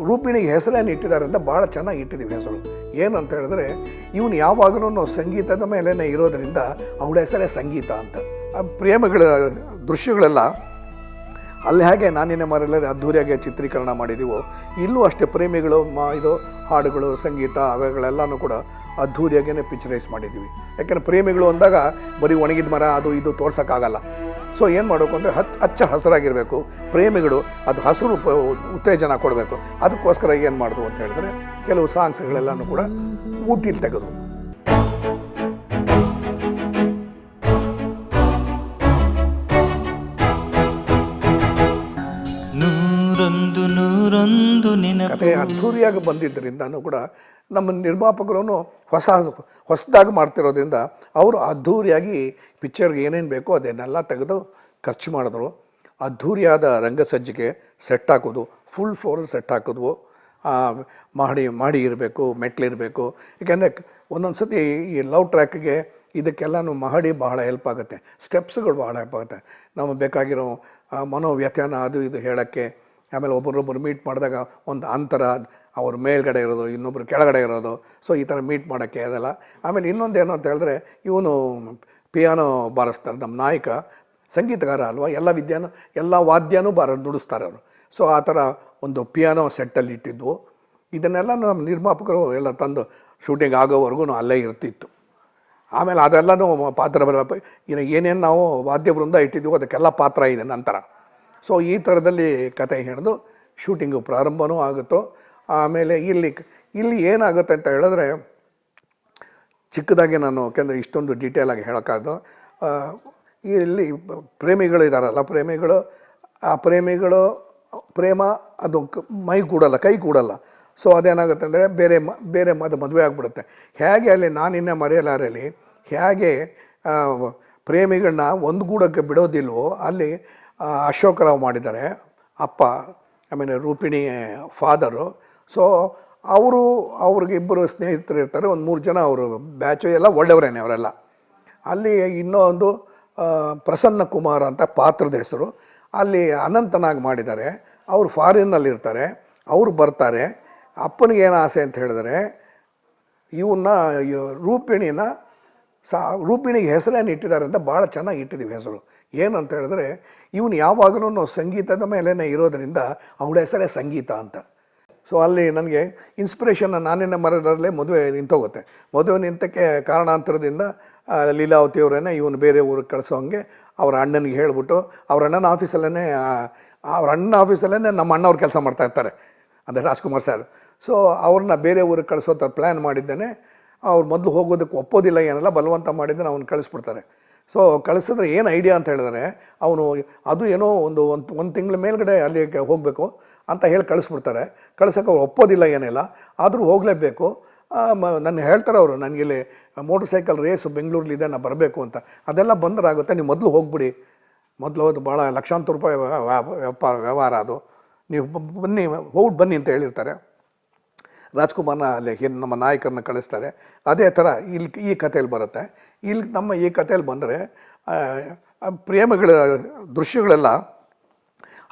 ರೂಪಿಣಿಗೆ ಹೆಸರೇನು ಇಟ್ಟಿದ್ದಾರೆ ಅಂತ ಭಾಳ ಚೆನ್ನಾಗಿ ಇಟ್ಟಿದ್ದೀವಿ ಹೆಸರು. ಏನಂತ ಹೇಳಿದ್ರೆ ಇವನು ಯಾವಾಗಲೂ ಸಂಗೀತದ ಮೇಲೇ ಇರೋದರಿಂದ ಅವಳ ಹೆಸರೇ ಸಂಗೀತ ಅಂತ. ಆ ಪ್ರೇಮಗಳ ದೃಶ್ಯಗಳೆಲ್ಲ ಅಲ್ಲಿ ಹೇಗೆ ನಾನಿನ್ನೆ ಮರೆಯಲ್ಲದೆ ಅದ್ಧೂರಿಯಾಗಿ ಚಿತ್ರೀಕರಣ ಮಾಡಿದ್ದೀವೋ ಇಲ್ಲೂ ಅಷ್ಟೇ ಪ್ರೇಮಿಗಳು ಇದು ಹಾಡುಗಳು ಸಂಗೀತ ಅವುಗಳೆಲ್ಲನೂ ಕೂಡ ಅದ್ಧೂರಿಯಾಗೇ ಪಿಕ್ಚರೈಸ್ ಮಾಡಿದ್ದೀವಿ. ಯಾಕೆಂದರೆ ಪ್ರೇಮಿಗಳು ಅಂದಾಗ ಬರೀ ಒಣಗಿದ ಮರ ಅದು ಇದು ತೋರ್ಸೋಕ್ಕಾಗಲ್ಲ. ಸೊ ಏನು ಮಾಡಬೇಕು ಅಂದರೆ ಹಚ್ಚ ಹಸಿರಾಗಿರಬೇಕು ಪ್ರೇಮಿಗಳು, ಅದು ಹಸಿರು ಉತ್ತೇಜನ ಕೊಡಬೇಕು. ಅದಕ್ಕೋಸ್ಕರ ಏನು ಮಾಡಿದ್ರು ಅಂತ ಹೇಳಿದ್ರೆ ಕೆಲವು ಸಾಂಗ್ಸ್ಗಳೆಲ್ಲನೂ ಕೂಡ ಊಟಿಲಿ ತೆಗೆದು ಕತೆ ಅದ್ಧೂರಿಯಾಗಿ ಬಂದಿದ್ದರಿಂದನೂ ಕೂಡ ನಮ್ಮ ನಿರ್ಮಾಪಕರು ಹೊಸದಾಗಿ ಮಾಡ್ತಿರೋದ್ರಿಂದ ಅವರು ಅದ್ಧೂರಿಯಾಗಿ ಪಿಕ್ಚರ್ಗೆ ಏನೇನು ಬೇಕೋ ಅದನ್ನೆಲ್ಲ ತೆಗೆದು ಖರ್ಚು ಮಾಡಿದ್ರು. ಅದ್ಧೂರಿಯಾದ ರಂಗಸಜ್ಜಿಗೆ ಸೆಟ್ ಹಾಕೋದು, ಫುಲ್ ಫ್ಲೋರ್ ಸೆಟ್ ಹಾಕಿದ್ವು, ಮಾಡಿ ಇರಬೇಕು, ಮೆಟ್ಲಿರಬೇಕು. ಏಕೆಂದರೆ ಒಂದೊಂದು ಸತಿ ಈ ಲವ್ ಟ್ರ್ಯಾಕ್ಗೆ ಇದಕ್ಕೆಲ್ಲನೂ ಮಹಡಿ ಬಹಳ ಹೆಲ್ಪ್ ಆಗುತ್ತೆ, ಸ್ಟೆಪ್ಸ್ಗಳು ಬಹಳ ಹೆಲ್ಪ್ ಆಗುತ್ತೆ. ನಮಗೆ ಬೇಕಾಗಿರೋ ಮನೋವ್ಯಥಾನ ಅದು ಇದು ಹೇಳೋಕ್ಕೆ. ಆಮೇಲೆ ಒಬ್ಬರೊಬ್ಬರು ಮೀಟ್ ಮಾಡಿದಾಗ ಒಂದು ಅಂತರ, ಅವ್ರ ಮೇಲ್ಗಡೆ ಇರೋದು ಇನ್ನೊಬ್ಬರು ಕೆಳಗಡೆ ಇರೋದು, ಸೊ ಈ ಥರ ಮೀಟ್ ಮಾಡೋಕ್ಕೆ ಅದೆಲ್ಲ. ಆಮೇಲೆ ಇನ್ನೊಂದೇನು ಅಂತ ಹೇಳಿದ್ರೆ ಇವನು ಪಿಯಾನೋ ಬಾರಿಸ್ತಾರೆ, ನಮ್ಮ ನಾಯಕ ಸಂಗೀತಗಾರ ಅಲ್ವಾ, ಎಲ್ಲ ವಾದ್ಯನೂ ನುಡಿಸ್ತಾರೆ ಅವರು. ಸೊ ಆ ಥರ ಒಂದು ಪಿಯಾನೋ ಸೆಟ್ಟಲ್ಲಿ ಇಟ್ಟಿದ್ವು. ಇದನ್ನೆಲ್ಲ ನಮ್ಮ ನಿರ್ಮಾಪಕರು ಎಲ್ಲ ತಂದು ಶೂಟಿಂಗ್ ಆಗೋವರೆಗೂ ಅಲ್ಲೇ ಇರ್ತಿತ್ತು. ಆಮೇಲೆ ಅದೆಲ್ಲನೂ ಪಾತ್ರ ಏನೇನು ನಾವು ವಾದ್ಯವೃಂದ ಇಟ್ಟಿದ್ವು ಅದಕ್ಕೆಲ್ಲ ಪಾತ್ರ ಇದೆ ನಂತರ. ಸೊ ಈ ಥರದಲ್ಲಿ ಕತೆ ಹಿಡಿದು ಶೂಟಿಂಗು ಪ್ರಾರಂಭವೂ ಆಗುತ್ತೋ. ಆಮೇಲೆ ಇಲ್ಲಿ ಏನಾಗುತ್ತೆ ಅಂತ ಹೇಳಿದ್ರೆ ಚಿಕ್ಕದಾಗಿ ನಾನು ಯಾಕೆಂದರೆ ಇಷ್ಟೊಂದು ಡೀಟೇಲಾಗಿ ಹೇಳೋಕ್ಕಾಗದು. ಇಲ್ಲಿ ಪ್ರೇಮಿಗಳು ಇದ್ದಾರಲ್ಲ, ಪ್ರೇಮಿಗಳು ಪ್ರೇಮ ಅದು ಕೈ ಕೂಡಲ್ಲ. ಸೊ ಅದೇನಾಗುತ್ತೆ ಅಂದರೆ ಬೇರೆ ಮದುವೆ ಆಗಿಬಿಡುತ್ತೆ. ಹೇಗೆ ಅಲ್ಲಿ ನಾನಿನ್ನೆ ಮರೆಯಲಾರಲ್ಲಿ ಹೇಗೆ ಪ್ರೇಮಿಗಳನ್ನ ಒಂದುಗೂಡಕ್ಕೆ ಬಿಡೋದಿಲ್ವೋ ಅಲ್ಲಿ ಅಶೋಕರಾವ್ ಮಾಡಿದ್ದಾರೆ ಅಪ್ಪ, ಆಮೇಲೆ ರೂಪಿಣಿ ಫಾದರು. ಸೊ ಅವ್ರಿಗೆ ಇಬ್ಬರು ಸ್ನೇಹಿತರು ಇರ್ತಾರೆ, ಒಂದು 3 ಜನ ಅವರು ಬ್ಯಾಚು ಎಲ್ಲ ಒಳ್ಳೆಯವರೇನೆ ಅವರೆಲ್ಲ. ಅಲ್ಲಿ ಇನ್ನೊಂದು ಪ್ರಸನ್ನ ಕುಮಾರ್ ಅಂತ ಪಾತ್ರದ ಹೆಸರು, ಅಲ್ಲಿ ಅನಂತನಾಗಿ ಮಾಡಿದ್ದಾರೆ. ಅವರು ಫಾರಿನ್ನಲ್ಲಿರ್ತಾರೆ, ಅವರು ಬರ್ತಾರೆ. ಅಪ್ಪನಿಗೆ ಏನು ಆಸೆ ಅಂತ ಹೇಳಿದರೆ ರೂಪಿಣಿಗೆ ಹೆಸರೇನು ಇಟ್ಟಿದ್ದಾರೆ ಅಂತ ಭಾಳ ಚೆನ್ನಾಗಿ ಇಟ್ಟಿದ್ದೀವಿ ಹೆಸರು. ಏನಂತ ಹೇಳಿದ್ರೆ ಇವನು ಯಾವಾಗಲೂ ಸಂಗೀತದ ಮೇಲೇ ಇರೋದರಿಂದ ಅವಳ ಹೆಸರೇ ಸಂಗೀತ ಅಂತ. ಸೊ ಅಲ್ಲಿ ನನಗೆ ಇನ್ಸ್ಪಿರೇಷನ್ ನಾನಿನ್ನೆ ಮರದಲ್ಲೇ ಮದುವೆ ನಿಂತೋಗುತ್ತೆ. ಮದುವೆ ನಿಂತಕ್ಕೆ ಕಾರಣಾಂತರದಿಂದ ಲೀಲಾವತಿಯವರೇ ಇವನು ಬೇರೆ ಊರಿಗೆ ಕಳಿಸೋಂಗೆ ಅವ್ರ ಅಣ್ಣನಿಗೆ ಹೇಳ್ಬಿಟ್ಟು ಅವ್ರ ಅಣ್ಣನ ಆಫೀಸಲ್ಲೇ ನಮ್ಮ ಅಣ್ಣವ್ರು ಕೆಲಸ ಮಾಡ್ತಾಯಿರ್ತಾರೆ, ಅಂದರೆ ರಾಜ್ಕುಮಾರ್ ಸರ್. ಸೊ ಅವ್ರನ್ನ ಬೇರೆ ಊರಿಗೆ ಕಳಿಸೋ ಥರ ಪ್ಲ್ಯಾನ್ ಮಾಡಿದ್ದೇನೆ. ಅವ್ರು ಮೊದಲು ಹೋಗೋದಕ್ಕೆ ಒಪ್ಪೋದಿಲ್ಲ, ಏನೆಲ್ಲ ಬಲವಂತ ಮಾಡಿದ್ದಾನೆ, ಅವ್ನು ಕಳಿಸ್ಬಿಡ್ತಾರೆ. ಸೊ ಕಳಿಸಿದ್ರೆ ಏನು ಐಡಿಯಾ ಅಂತ ಹೇಳಿದ್ರೆ ಅವನು ಅದು ಏನೋ ಒಂದು ತಿಂಗಳ ಮೇಲ್ಗಡೆ ಅಲ್ಲಿಗೆ ಹೋಗಬೇಕು ಅಂತ ಹೇಳಿ ಕಳಿಸ್ಬಿಡ್ತಾರೆ. ಕಳ್ಸೋಕೆ ಅವ್ರು ಒಪ್ಪೋದಿಲ್ಲ ಏನಿಲ್ಲ, ಆದರೂ ಹೋಗಲೇಬೇಕು. ನನ್ನ ಹೇಳ್ತಾರೆ ಅವರು, ನನಗಿಲ್ಲಿ ಮೋಟ್ರ್ ಸೈಕಲ್ ರೇಸು ಬೆಂಗಳೂರಲ್ಲಿದೆ, ನಾನು ಬರಬೇಕು ಅಂತ. ಅದೆಲ್ಲ ಬಂದರಾಗುತ್ತೆ, ನೀವು ಮೊದಲು ಹೋಗ್ಬಿಡಿ, ಮೊದಲು ಅದು ಭಾಳ ಲಕ್ಷಾಂತರ ರೂಪಾಯಿ ವ್ಯವಹಾರ ಅದು, ನೀವು ಬನ್ನಿ ಅಂತ ಹೇಳಿರ್ತಾರೆ. ರಾಜ್ಕುಮಾರ್ನ ಅಲ್ಲಿ ನಮ್ಮ ನಾಯಕರನ್ನ ಕಳಿಸ್ತಾರೆ. ಅದೇ ಥರ ಇಲ್ಲಿ ಈ ಕಥೆಯಲ್ಲಿ ಬರುತ್ತೆ. ನಮ್ಮ ಈ ಕಥೆಯಲ್ಲಿ ಬಂದರೆ ಪ್ರೇಮಗಳ ದೃಶ್ಯಗಳೆಲ್ಲ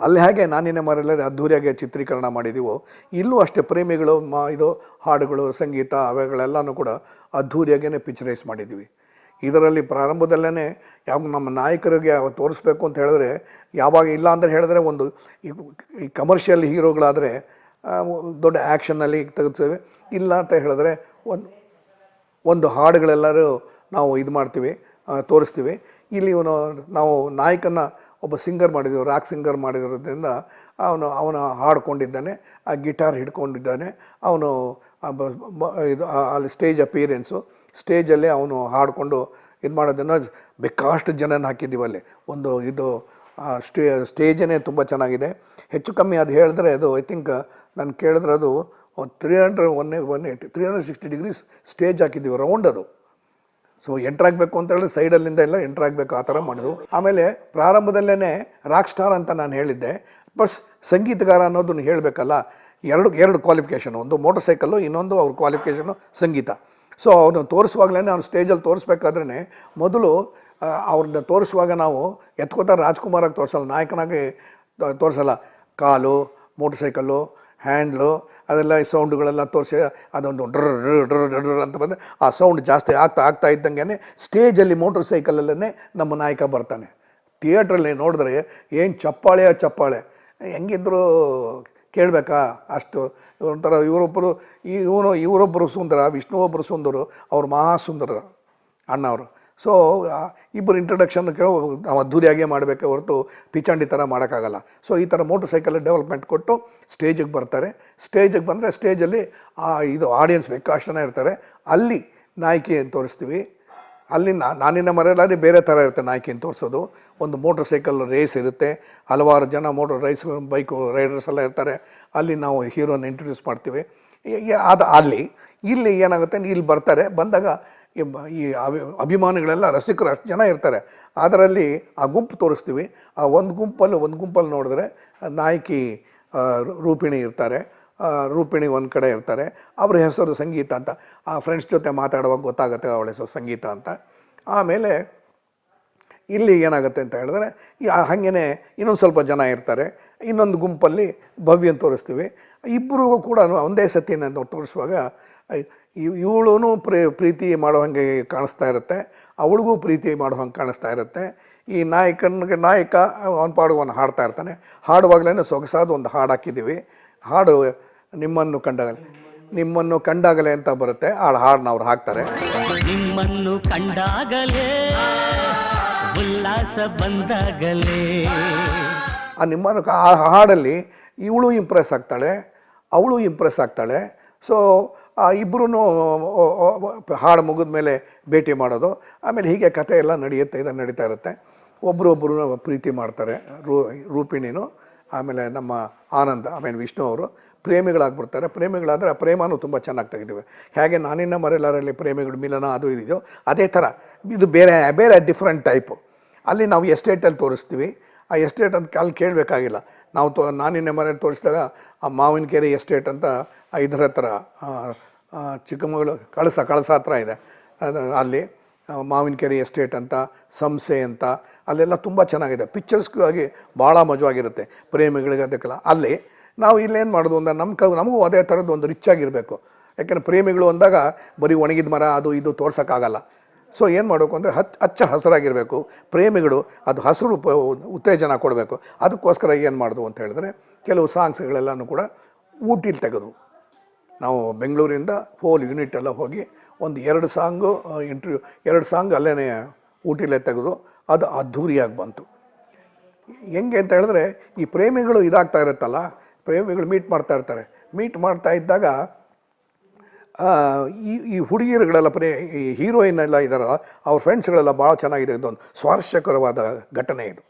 ಅಲ್ಲಿ ಹೇಗೆ ನಾನಿನ್ನೆ ಮರೆಯಲ್ಲದೆ ಅದ್ಧೂರಿಯಾಗಿ ಚಿತ್ರೀಕರಣ ಮಾಡಿದ್ದೀವೋ ಇಲ್ಲೂ ಅಷ್ಟೇ ಪ್ರೇಮಿಗಳು ಇದು ಹಾಡುಗಳು ಸಂಗೀತ ಅವುಗಳೆಲ್ಲನೂ ಕೂಡ ಅದ್ಧೂರಿಯಾಗೇ ಪಿಕ್ಚರೈಸ್ ಮಾಡಿದ್ದೀವಿ. ಇದರಲ್ಲಿ ಪ್ರಾರಂಭದಲ್ಲೇ ನಮ್ಮ ನಾಯಕರಿಗೆ ತೋರಿಸ್ಬೇಕು ಅಂತ ಹೇಳಿದ್ರೆ ಯಾವಾಗ ಇಲ್ಲ ಅಂತ ಹೇಳಿದ್ರೆ ಒಂದು ಈ ಕಮರ್ಷಿಯಲ್ ಹೀರೋಗಳಾದರೆ ದೊಡ್ಡ ಆ್ಯಕ್ಷನ್ನಲ್ಲಿ ತೆಗೆದುತ್ತೇವೆ. ಇಲ್ಲ ಅಂತ ಹೇಳಿದ್ರೆ ಒಂದು ಹಾಡುಗಳೆಲ್ಲರೂ ನಾವು ಇದು ಮಾಡ್ತೀವಿ, ತೋರಿಸ್ತೀವಿ. ಇಲ್ಲಿ ನಾವು ನಾಯಕನ ಒಬ್ಬ ಸಿಂಗರ್ ಮಾಡಿದ್ದೀವಿ, ರಾಕ್ ಸಿಂಗರ್ ಮಾಡಿರೋದ್ರಿಂದ ಅವನು ಹಾಡ್ಕೊಂಡಿದ್ದಾನೆ, ಆ ಗಿಟಾರ್ ಹಿಡ್ಕೊಂಡಿದ್ದಾನೆ. ಅವನು ಇದು ಅಲ್ಲಿ ಸ್ಟೇಜ್ ಅಪಿಯರೆನ್ಸು, ಸ್ಟೇಜಲ್ಲೇ ಅವನು ಹಾಡಿಕೊಂಡು ಇದು ಮಾಡೋದನ್ನು ಬೇಕಾಷ್ಟು ಜನನ ಹಾಕಿದ್ದೀವಿ ಅಲ್ಲಿ. ಇದು ಸ್ಟೇಜೇ ತುಂಬ ಚೆನ್ನಾಗಿದೆ. ಹೆಚ್ಚು ಕಮ್ಮಿ ಅದು ಹೇಳಿದ್ರೆ ಅದು ಐ ಥಿಂಕ್ ನಾನು ಕೇಳಿದ್ರೆ ಅದು 360 ಡಿಗ್ರೀಸ್ ಸ್ಟೇಜ್ ಹಾಕಿದ್ದೀವಿ ರೌಂಡ್ ಅದು. ಸೊ ಎಂಟ್ರಾಗಬೇಕು ಅಂತ ಹೇಳಿದ್ರೆ ಸೈಡಲ್ಲಿಂದ ಎಲ್ಲ ಎಂಟ್ರಾಗಬೇಕು, ಆ ಥರ ಮಾಡಿದ್ರು. ಆಮೇಲೆ ಪ್ರಾರಂಭದಲ್ಲೇ ರಾಕ್ ಸ್ಟಾರ್ ಅಂತ ನಾನು ಹೇಳಿದ್ದೆ, ಬಟ್ ಸಂಗೀತಗಾರ ಅನ್ನೋದನ್ನು ಹೇಳಬೇಕಲ್ಲ. ಎರಡು ಕ್ವಾಲಿಫಿಕೇಷನು, ಒಂದು ಮೋಟರ್ ಸೈಕಲ್ಲು, ಇನ್ನೊಂದು ಅವ್ರ ಕ್ವಾಲಿಫಿಕೇಷನು ಸಂಗೀತ. ಸೊ ಅವನು ತೋರಿಸುವಾಗಲೇ ಅವ್ನು ಸ್ಟೇಜಲ್ಲಿ ತೋರಿಸ್ಬೇಕಾದ್ರೆ ಮೊದಲು ಅವ್ರನ್ನ ತೋರಿಸುವಾಗ ನಾವು ಎತ್ಕೋತಾರೆ ರಾಜ್ಕುಮಾರಾಗಿ ತೋರಿಸಲ್ಲ, ನಾಯಕನಾಗಿ ತೋರಿಸಲ್ಲ. ಕಾಲು, ಮೋಟರ್ ಸೈಕಲ್ಲು, ಹ್ಯಾಂಡ್ಲು ಅದೆಲ್ಲ ಸೌಂಡುಗಳೆಲ್ಲ ತೋರಿಸಿ ಅದೊಂದು ಡ್ರ್ ಡ್ರ್ ಡ್ರ್ ಡ್ರ್ ಅಂತ ಬಂದು ಆ ಸೌಂಡ್ ಜಾಸ್ತಿ ಆಗ್ತಾ ಇದ್ದಂಗೆ ಸ್ಟೇಜಲ್ಲಿ ಮೋಟ್ರ್ ಸೈಕಲಲ್ಲೇ ನಮ್ಮ ನಾಯಕ ಬರ್ತಾನೆ. ಥಿಯೇಟ್ರಲ್ಲಿ ನೋಡಿದ್ರೆ ಏನು ಚಪ್ಪಾಳೆ ಹೆಂಗಿದ್ರು ಕೇಳಬೇಕಾ ಅಷ್ಟು ಒಂಥರ ಇವರೊಬ್ಬರು ಸುಂದರ, ವಿಷ್ಣು ಒಬ್ಬರು ಸುಂದರು, ಅವ್ರು ಮಹಾಸುಂದರ ಅಣ್ಣವರು. ಸೊ ಇಬ್ಬರು ಇಂಟ್ರಡಕ್ಷನ್ಗೆ ನಾವು ಅದ್ದೂರಿಯಾಗೇ ಮಾಡಬೇಕೆ ಹೊರತು ಪಿಚಾಂಡಿ ಥರ ಮಾಡೋಕ್ಕಾಗಲ್ಲ. ಸೊ ಈ ಥರ ಮೋಟ್ರ್ ಸೈಕಲ್ ಡೆವಲಪ್ಮೆಂಟ್ ಕೊಟ್ಟು ಸ್ಟೇಜಿಗೆ ಬರ್ತಾರೆ. ಸ್ಟೇಜಿಗೆ ಬಂದರೆ ಸ್ಟೇಜಲ್ಲಿ ಇದು ಆಡಿಯನ್ಸ್ ಬೇಕಾಷ್ಟು ಜನ ಇರ್ತಾರೆ. ಅಲ್ಲಿ ನಾಯಕಿಯನ್ನು ತೋರಿಸ್ತೀವಿ. ಅಲ್ಲಿ ನಾನಿನ್ನ ಮರೆಯಲಾದ್ರೆ ಬೇರೆ ಥರ ಇರುತ್ತೆ ನಾಯಕಿಯನ್ನು ತೋರಿಸೋದು. ಒಂದು ಮೋಟ್ರ್ ಸೈಕಲ್ ರೇಸ್ ಇರುತ್ತೆ, ಹಲವಾರು ಜನ ಬೈಕು ರೈಡರ್ಸ್ ಎಲ್ಲ ಇರ್ತಾರೆ. ಅಲ್ಲಿ ನಾವು ಹೀರೋನ ಇಂಟ್ರೊಡ್ಯೂಸ್ ಮಾಡ್ತೀವಿ. ಇಲ್ಲಿ ಏನಾಗುತ್ತೆ, ಇಲ್ಲಿ ಬರ್ತಾರೆ. ಬಂದಾಗ ಈ ಅಭಿಮಾನಿಗಳೆಲ್ಲ ರಸಿಕರು ಅಷ್ಟು ಜನ ಇರ್ತಾರೆ. ಅದರಲ್ಲಿ ಆ ಗುಂಪು ತೋರಿಸ್ತೀವಿ. ಆ ಒಂದು ಗುಂಪಲ್ಲಿ ನೋಡಿದ್ರೆ ನಾಯಕಿ ರೂಪಿಣಿ ಇರ್ತಾರೆ. ರೂಪಿಣಿ ಒಂದು ಕಡೆ ಇರ್ತಾರೆ. ಅವ್ರ ಹೆಸರು ಸಂಗೀತ ಅಂತ. ಆ ಫ್ರೆಂಡ್ಸ್ ಜೊತೆ ಮಾತಾಡುವಾಗ ಗೊತ್ತಾಗುತ್ತೆ ಅವಳ ಹೆಸರು ಸಂಗೀತ ಅಂತ. ಆಮೇಲೆ ಇಲ್ಲಿ ಏನಾಗುತ್ತೆ ಅಂತ ಹೇಳಿದ್ರೆ ಹಾಗೇ ಇನ್ನೊಂದು ಸ್ವಲ್ಪ ಜನ ಇರ್ತಾರೆ. ಇನ್ನೊಂದು ಗುಂಪಲ್ಲಿ ಭವ್ಯನ ತೋರಿಸ್ತೀವಿ. ಇಬ್ಬರಿಗೂ ಕೂಡ ಒಂದೇ ಸತಿನ ತೋರಿಸುವಾಗ ಇವಳು ಪ್ರೀತಿ ಮಾಡೋ ಹಾಗೆ ಕಾಣಿಸ್ತಾ ಇರುತ್ತೆ, ಅವಳಿಗೂ ಪ್ರೀತಿ ಮಾಡೋ ಹಂಗೆ ಕಾಣಿಸ್ತಾ ಇರುತ್ತೆ. ಈ ನಾಯಕ ಅವನ ಪಾಡುವನ್ನು ಹಾಡ್ತಾ ಇರ್ತಾನೆ. ಹಾಡುವಾಗಲೇ ಸೊಗಸಾದ ಒಂದು ಹಾಡು ಹಾಕಿದ್ದೀವಿ. ಹಾಡು ನಿಮ್ಮನ್ನು ಕಂಡಾಗಲೇ ಅಂತ ಬರುತ್ತೆ. ಆ ಹಾಡನ್ನ ಅವ್ರು ಹಾಕ್ತಾರೆ. ನಿಮ್ಮನ್ನು ಕಂಡಾಗಲೇ ಉಲ್ಲಾಸ ಬಂದಾಗಲೇ. ಆ ಹಾಡಲ್ಲಿ ಇವಳು ಇಂಪ್ರೆಸ್ ಆಗ್ತಾಳೆ, ಅವಳು ಇಂಪ್ರೆಸ್ ಆಗ್ತಾಳೆ. ಸೊ ಇಬ್ಬರೂ ಹಾಡು ಮುಗಿದ ಮೇಲೆ ಭೇಟಿ ಮಾಡೋದು. ಆಮೇಲೆ ಹೀಗೆ ಕಥೆ ಎಲ್ಲ ನಡೀತಾ ಇರುತ್ತೆ. ಒಬ್ಬರೊಬ್ಬರು ಪ್ರೀತಿ ಮಾಡ್ತಾರೆ. ರೂಪಿಣಿನೂ ಆಮೇಲೆ ನಮ್ಮ ಆನಂದ್ ಆಮೇಲೆ ವಿಷ್ಣು ಅವರು ಪ್ರೇಮಿಗಳಾಗ್ಬಿಡ್ತಾರೆ. ಪ್ರೇಮಿಗಳಾದರೆ ಆ ಪ್ರೇಮನೂ ತುಂಬ ಚೆನ್ನಾಗಿ ತೆಗಿತೀವಿ. ಹೇಗೆ ನಾನಿನ್ನ ಮರೆಯಲಾರಲ್ಲಿ ಪ್ರೇಮಿಗಳು ಮಿಲನ ಅದು ಇದೆಯೋ ಅದೇ ಥರ ಇದು ಬೇರೆ ಡಿಫ್ರೆಂಟ್ ಟೈಪು. ಅಲ್ಲಿ ನಾವು ಎಸ್ಟೇಟಲ್ಲಿ ತೋರಿಸ್ತೀವಿ. ಆ ಎಸ್ಟೇಟ್ ಅಂತ ಅಲ್ಲಿ ಕೇಳಬೇಕಾಗಿಲ್ಲ. ನಾವು ನಾನಿನ್ನ ಮರೆಯಲ್ಲಿ ತೋರಿಸಿದಾಗ ಆ ಮಾವಿನಕೆರೆ ಎಸ್ಟೇಟ್ ಅಂತ ಇದರ ಹತ್ರ ಚಿಕ್ಕಮಗಳೂರು ಕಳಸ ಹತ್ರ ಇದೆ. ಅಲ್ಲಿ ಮಾವಿನಕೆರೆ ಎಸ್ಟೇಟ್ ಅಂತ, ಸಂಸೆ ಅಂತ, ಅಲ್ಲೆಲ್ಲ ತುಂಬ ಚೆನ್ನಾಗಿದೆ. ಪಿಕ್ಚರ್ಸ್ಗೂ ಆಗಿ ಭಾಳ ಮಜವಾಗಿರುತ್ತೆ ಪ್ರೇಮಿಗಳಿಗೆ. ಅದಕ್ಕೆಲ್ಲ ಅಲ್ಲಿ ನಾವು ಇಲ್ಲೇನು ಮಾಡೋದು ಅಂದರೆ ನಮಗೂ ಅದೇ ಥರದ್ದು ಒಂದು ರಿಚ್ ಆಗಿರಬೇಕು. ಯಾಕೆಂದರೆ ಪ್ರೇಮಿಗಳು ಅಂದಾಗ ಬರೀ ಒಣಗಿದ ಮರ ಅದು ಇದು ತೋರ್ಸೋಕ್ಕಾಗಲ್ಲ. ಸೊ ಏನು ಮಾಡಬೇಕು ಅಂದರೆ ಹಚ್ಚ ಹಸಿರಾಗಿರಬೇಕು ಪ್ರೇಮಿಗಳು. ಅದು ಹಸಿರು ಉತ್ತೇಜನ ಕೊಡಬೇಕು. ಅದಕ್ಕೋಸ್ಕರ ಏನು ಮಾಡೋದು ಅಂತ ಹೇಳಿದ್ರೆ ಕೆಲವು ಸಾಂಗ್ಸ್ಗಳೆಲ್ಲನೂ ಕೂಡ ಊಟಿಲಿ ತೆಗೆದು ನಾವು ಬೆಂಗಳೂರಿಂದ ಹೋಲ್ ಯೂನಿಟ್ ಎಲ್ಲ ಹೋಗಿ ಒಂದು 2 ಸಾಂಗ್ ಅಲ್ಲೇ ಊಟಿಲೇ ತೆಗೆದು ಅದು ಅದ್ಧೂರಿಯಾಗಿ ಬಂತು. ಹೆಂಗೆ ಅಂತ ಹೇಳಿದ್ರೆ ಈ ಪ್ರೇಮಿಗಳು ಇದಾಗ್ತಾ ಇರುತ್ತಲ್ಲ, ಪ್ರೇಮಿಗಳು ಮೀಟ್ ಮಾಡ್ತಾ ಇದ್ದಾಗ ಈ ಹುಡುಗಿಯರುಗಳೆಲ್ಲ ಈ ಹೀರೋಯಿನ್ ಎಲ್ಲ ಇದ್ದಾರಲ್ಲ ಅವ್ರ ಫ್ರೆಂಡ್ಸ್ಗಳೆಲ್ಲ ಭಾಳ ಚೆನ್ನಾಗಿದೆ. ಇದೊಂದು ಸ್ವಾರಸ್ಯಕರವಾದ ಘಟನೆ ಇದು.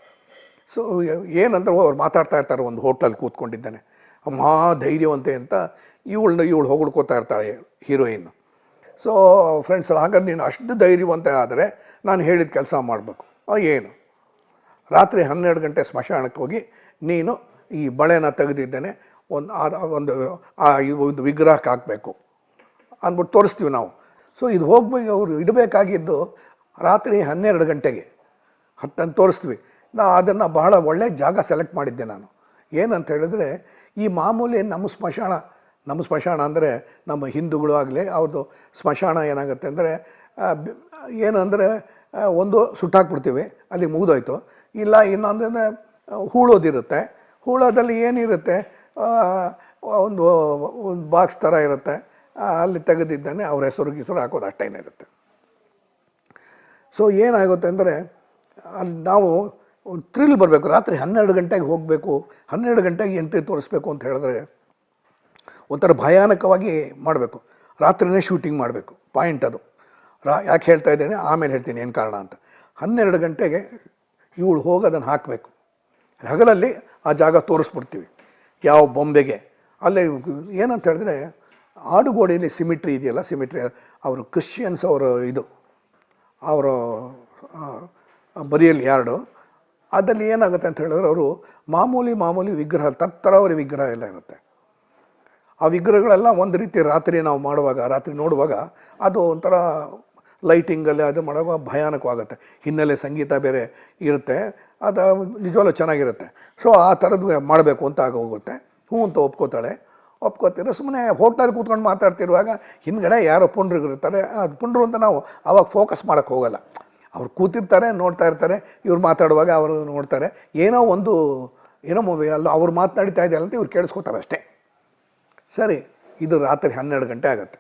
ಸೊ ಏನಂದ್ರೆ ಅವ್ರು ಮಾತಾಡ್ತಾ ಇರ್ತಾರೆ. ಒಂದು ಹೋಟೆಲ್ ಕೂತ್ಕೊಂಡಿದ್ದಾನೆ, ಮಹಾ ಧೈರ್ಯವಂತೆ ಅಂತ ಇವಳು ಹೊಗಳ್ಕೋತಾ ಇರ್ತಾಳೆ ಹೀರೋಯಿನ್. ಸೊ ಫ್ರೆಂಡ್ಸ್ ಎಲ್ಲ ಹಾಗಾದ್ರೆ ನೀನು ಅಷ್ಟು ಧೈರ್ಯವಂತೆ ಆದರೆ ನಾನು ಹೇಳಿದ ಕೆಲಸ ಮಾಡಬೇಕು. ಏನು, ರಾತ್ರಿ 12 ಗಂಟೆ ಸ್ಮಶಾನಕ್ಕೆ ಹೋಗಿ ನೀನು ಈ ಬಳೆನ ತೆಗೆದಿದ್ದೇನೆ ಒಂದು ವಿಗ್ರಹಕ್ಕೆ ಹಾಕಬೇಕು ಅಂದ್ಬಿಟ್ಟು ತೋರಿಸ್ತೀವಿ ನಾವು. ಸೊ ಇದು ಹೋಗ್ಬೇಕು, ಅವರು ಇಡಬೇಕಾಗಿದ್ದು ರಾತ್ರಿ 12 ಗಂಟೆಗೆ ತೋರಿಸ್ತೀವಿ. ಅದನ್ನು ಬಹಳ ಒಳ್ಳೆಯ ಜಾಗ ಸೆಲೆಕ್ಟ್ ಮಾಡಿದ್ದೆ ನಾನು. ಏನಂತ ಹೇಳಿದ್ರೆ ಈ ಮಾಮೂಲಿ ನಮ್ಮ ಸ್ಮಶಾನ ಅಂದರೆ ನಮ್ಮ ಹಿಂದೂಗಳು ಆಗಲಿ ಅವ್ರದ್ದು ಸ್ಮಶಾನ ಏನಾಗುತ್ತೆ ಅಂದರೆ ಏನಂದರೆ ಒಂದು ಸುಟ್ಟಾಕ್ಬಿಡ್ತೀವಿ, ಅಲ್ಲಿ ಮುಗಿದೋಯ್ತು. ಇಲ್ಲ ಇನ್ನೊಂದರೆ ಹೂಳೋದಿರುತ್ತೆ. ಹೂಳೋದಲ್ಲಿ ಏನಿರುತ್ತೆ, ಒಂದು ಬಾಕ್ಸ್ ಥರ ಇರುತ್ತೆ, ಅಲ್ಲಿ ತೆಗೆದಿದ್ದಾನೆ ಅವ್ರ ಹೆಸರು ಹಾಕೋದು ಅಷ್ಟೇನಿರುತ್ತೆ. ಸೊ ಏನಾಗುತ್ತೆ ಅಂದರೆ ಅಲ್ಲಿ ನಾವು ಒಂದು ಥ್ರಿಲ್ ಬರಬೇಕು. ರಾತ್ರಿ 12 ಗಂಟೆಗೆ ಹೋಗಬೇಕು, 12 ಗಂಟೆಗೆ ಎಂಟ್ರಿ ತೋರಿಸ್ಬೇಕು ಅಂತ ಹೇಳಿದ್ರೆ ಒಂಥರ ಭಯಾನಕವಾಗಿ ಮಾಡಬೇಕು. ರಾತ್ರಿನೇ ಶೂಟಿಂಗ್ ಮಾಡಬೇಕು. ಪಾಯಿಂಟ್ ಅದು. ಯಾಕೆ ಹೇಳ್ತಾ ಇದ್ದೇನೆ ಆಮೇಲೆ ಹೇಳ್ತೀನಿ ಏನು ಕಾರಣ ಅಂತ. 12 ಗಂಟೆಗೆ ಇವಳು ಹೋಗಿ ಅದನ್ನು ಹಾಕಬೇಕು. ಹಗಲಲ್ಲಿ ಆ ಜಾಗ ತೋರಿಸ್ಬಿಡ್ತೀವಿ ಯಾವ ಬೊಂಬೆಗೆ. ಅಲ್ಲೇ ಏನಂತ ಹೇಳಿದ್ರೆ ಆಡುಗೋಡೆಯಲ್ಲಿ ಸಿಮಿಟ್ರಿ ಇದೆಯಲ್ಲ, ಸಿಮಿಟ್ರಿ ಅವರು ಕ್ರಿಶ್ಚಿಯನ್ಸ್ ಅವರು ಬರಿಯಲ್ಲಿ ಯಾರ್ಡು ಅದಲ್ಲಿ ಏನಾಗುತ್ತೆ ಅಂತ ಹೇಳಿದ್ರೆ ಅವರು ಮಾಮೂಲಿ ವಿಗ್ರಹ, ತತ್ತರಾವರಿ ವಿಗ್ರಹ ಎಲ್ಲ ಇರುತ್ತೆ. ಆ ವಿಗ್ರಹಗಳೆಲ್ಲ ಒಂದು ರೀತಿ ರಾತ್ರಿ ನಾವು ರಾತ್ರಿ ನೋಡುವಾಗ ಅದು ಒಂಥರ ಲೈಟಿಂಗಲ್ಲಿ ಅದು ಮಾಡುವಾಗ ಭಯಾನಕವಾಗುತ್ತೆ. ಹಿನ್ನೆಲೆ ಸಂಗೀತ ಬೇರೆ ಇರುತ್ತೆ, ಅದು ನಿಜವಾಗ್ಲೂ ಚೆನ್ನಾಗಿರುತ್ತೆ. ಸೊ ಆ ಥರದ್ದು ಮಾಡಬೇಕು ಅಂತ ಹೋಗುತ್ತೆ. ಹ್ಞೂ ಅಂತ ಒಪ್ಕೋತಾಳೆ. ಒಪ್ಕೋತೀರ. ಸುಮ್ಮನೆ ಹೋಟ್ಲಲ್ಲಿ ಕೂತ್ಕೊಂಡು ಮಾತಾಡ್ತಿರುವಾಗ ಹಿಂದ್ಗಡೆ ಯಾರೋ ಪುಂಡ್ರಿಗೆ ಇರ್ತಾರೆ, ಅದು ಪುಂಡ್ರು ಅಂತ ನಾವು ಅವಾಗ ಫೋಕಸ್ ಮಾಡೋಕ್ಕೆ ಹೋಗಲ್ಲ. ಅವ್ರು ಕೂತಿರ್ತಾರೆ, ನೋಡ್ತಾ ಇರ್ತಾರೆ, ಇವ್ರು ಮಾತಾಡುವಾಗ ಅವರು ನೋಡ್ತಾರೆ, ಏನೋ ಮೂವಿ ಅಲ್ಲ ಅವ್ರು ಮಾತನಾಡ್ತಾ ಇದೆಯಲ್ಲ ಅಂತ ಇವ್ರು ಕೇಳಿಸ್ಕೊತಾರೆ ಅಷ್ಟೇ. ಸರಿ, ಇದು ರಾತ್ರಿ 12 ಗಂಟೆ ಆಗುತ್ತೆ.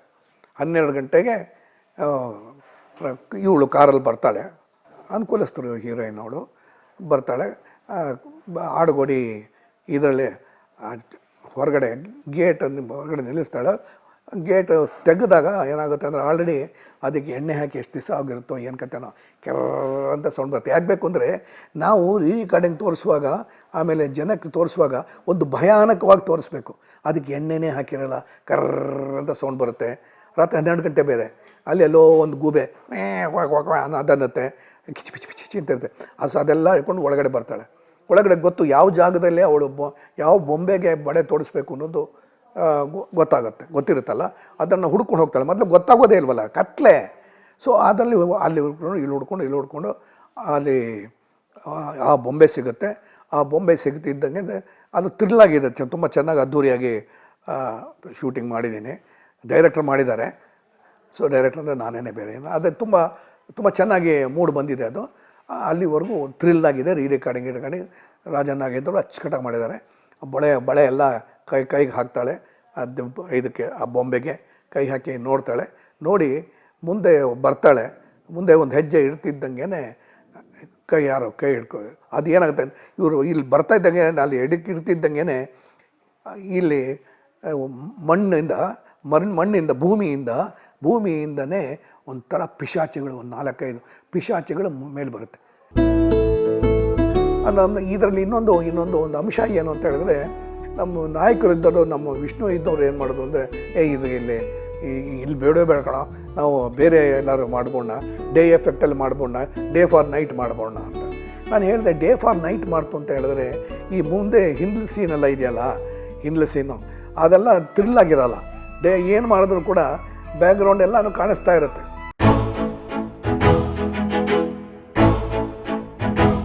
12 ಗಂಟೆಗೆ ಇವಳು ಕಾರಲ್ಲಿ ಬರ್ತಾಳೆ, ಅನುಕೂಲಸ್ಥರು ಹೀರೋಯಿನ್ ಅವಳು ಬರ್ತಾಳೆ. ಆಡುಗೋಡಿ ಇದರಲ್ಲಿ ಹೊರಗಡೆ ಗೇಟನ್ನು ಹೊರಗಡೆ ನಿಲ್ಲಿಸ್ತಾಳೆ. ಗೇಟ್ ತೆಗೆದಾಗ ಏನಾಗುತ್ತೆ ಅಂದರೆ ಆಲ್ರೆಡಿ ಅದಕ್ಕೆ ಎಣ್ಣೆ ಹಾಕಿ ಎಷ್ಟು ದಿವಸ ಆಗಿರುತ್ತೋ ಏನು ಕತೆನೋ ಕೆರ ಅಂತ ಸೌಂಡ್ ಬರುತ್ತೆ. ಯಾಕೆ ಬೇಕು ಅಂದರೆ ನಾವು ಈ ಕಡೆಗೆ ತೋರಿಸುವಾಗ ಆಮೇಲೆ ಜನಕ್ಕೆ ತೋರಿಸುವಾಗ ಒಂದು ಭಯಾನಕವಾಗಿ ತೋರಿಸ್ಬೇಕು. ಅದಕ್ಕೆ ಎಣ್ಣೆನೇ ಹಾಕಿರಲ್ಲ, ಕರ್ರ ಅಂತ ಸೌಂಡ್ ಬರುತ್ತೆ. ರಾತ್ರಿ 12 ಗಂಟೆ ಬೇರೆ, ಅಲ್ಲಿ ಎಲ್ಲೋ ಒಂದು ಗೂಬೆ ಅದನ್ನತ್ತೆ, ಕಿಚಿ ಪಿಚಿ ಪಿಚಿ ಪಿಚಿ ಅಂತ ಇರುತ್ತೆ. ಅದೆಲ್ಲ ಇಟ್ಕೊಂಡು ಒಳಗಡೆ ಬರ್ತಾಳೆ. ಒಳಗಡೆ ಗೊತ್ತು ಯಾವ ಜಾಗದಲ್ಲಿ ಅವಳು ಯಾವ ಬೊಂಬೆಗೆ ಬಳೆ ತೋಡಿಸ್ಬೇಕು ಅನ್ನೋದು ಗೊತ್ತಿರುತ್ತಲ್ಲ, ಅದನ್ನು ಹುಡ್ಕೊಂಡು ಹೋಗ್ತಾಳೆ. ಮೊದಲು ಗೊತ್ತಾಗೋದೇ ಇಲ್ವಲ್ಲ, ಕತ್ಲೆ. ಸೊ ಅದರಲ್ಲಿ ಅಲ್ಲಿ ಹುಡ್ಕೊಂಡು ಇಲ್ಲಿ ಹುಡ್ಕೊಂಡು ಅಲ್ಲಿ ಆ ಬೊಂಬೆ ಸಿಗುತ್ತೆ. ಆ ಬೊಂಬೆ ಸಿಗ್ತಿದ್ದಂಗೆ ಅದು ಥ್ರಿಲ್ಲಾಗಿದೆ, ತುಂಬ ಚೆನ್ನಾಗಿ ಅದ್ಧೂರಿಯಾಗಿ ಶೂಟಿಂಗ್ ಮಾಡಿದ್ದೀನಿ. ಡೈರೆಕ್ಟರ್ ಮಾಡಿದ್ದಾರೆ. ಸೊ ಡೈರೆಕ್ಟರ್ ಅಂದರೆ ನಾನೇ ಬೇರೆ ಏನು, ಅದು ತುಂಬ ಚೆನ್ನಾಗಿ ಮೂಡ್ ಬಂದಿದೆ. ಅದು ಅಲ್ಲಿವರೆಗೂ ಥ್ರಿಲ್ಲಾಗಿದೆ. ರಿಕಾರ್ಡಿಂಗ್ ರಾಜನ್ ನಾಗೇಂದ್ರ ಅಚ್ಚುಕಟ್ಟಾಗಿ ಮಾಡಿದ್ದಾರೆ. ಬಳೆ ಎಲ್ಲ ಕೈಗೆ ಹಾಕ್ತಾಳೆ, ಇದಕ್ಕೆ ಆ ಬೊಂಬೆಗೆ ಕೈ ಹಾಕಿ ನೋಡ್ತಾಳೆ. ನೋಡಿ ಮುಂದೆ ಬರ್ತಾಳೆ. ಮುಂದೆ ಒಂದು ಹೆಜ್ಜೆ ಇಡ್ತಿದ್ದಂಗೆ ಯಾರೋ ಕೈ ಹಿಡ್ಕೊ, ಅದು ಏನಾಗುತ್ತೆ, ಇವರು ಇಲ್ಲಿ ಬರ್ತಾ ಇದ್ದಂಗೆ ಅಲ್ಲಿ ಇಡ್ತಿದ್ದಂಗೆ ಇಲ್ಲಿ ಮಣ್ಣಿಂದ ಭೂಮಿಯಿಂದನೇ ಒಂಥರ ಪಿಶಾಚಿಗಳು, ಒಂದು 4-5 ಪಿಶಾಚಿಗಳು ಮೇಲೆ ಬರುತ್ತೆ. ಇದರಲ್ಲಿ ಇನ್ನೊಂದು ಒಂದು ಅಂಶ ಏನು ಅಂತ ಹೇಳಿದ್ರೆ, ನಮ್ಮ ನಾಯಕರು ಇದ್ದವರು, ನಮ್ಮ ವಿಷ್ಣು ಇದ್ದವ್ರು ಏನು ಮಾಡೋದು ಅಂದರೆ, ಇದು ಇಲ್ಲಿ ಬೇಡ ಕಣ, ನಾವು ಬೇರೆ ಎಲ್ಲರೂ ಮಾಡ್ಬೋಣ, ಡೇ ಎಫೆಕ್ಟಲ್ಲಿ ಮಾಡ್ಬೋಣ, ಡೇ ಫಾರ್ ನೈಟ್ ಮಾಡ್ಬೋಣ ಅಂತ. ನಾನು ಹೇಳಿದೆ ಡೇ ಫಾರ್ ನೈಟ್ ಮಾಡ್ತು ಅಂತ ಹೇಳಿದ್ರೆ, ಈ ಮುಂದೆ ಹಿಂದ್ಲು ಸೀನೆಲ್ಲ ಇದೆಯಲ್ಲ, ಹಿಂದ್ಲು ಸೀನು ಅದೆಲ್ಲ ಥ್ರಿಲ್ಲಾಗಿರಲ್ಲ. ಏನು ಮಾಡಿದ್ರು ಕೂಡ ಬ್ಯಾಕ್ಗ್ರೌಂಡ್ ಎಲ್ಲನೂ ಕಾಣಿಸ್ತಾ ಇರುತ್ತೆ.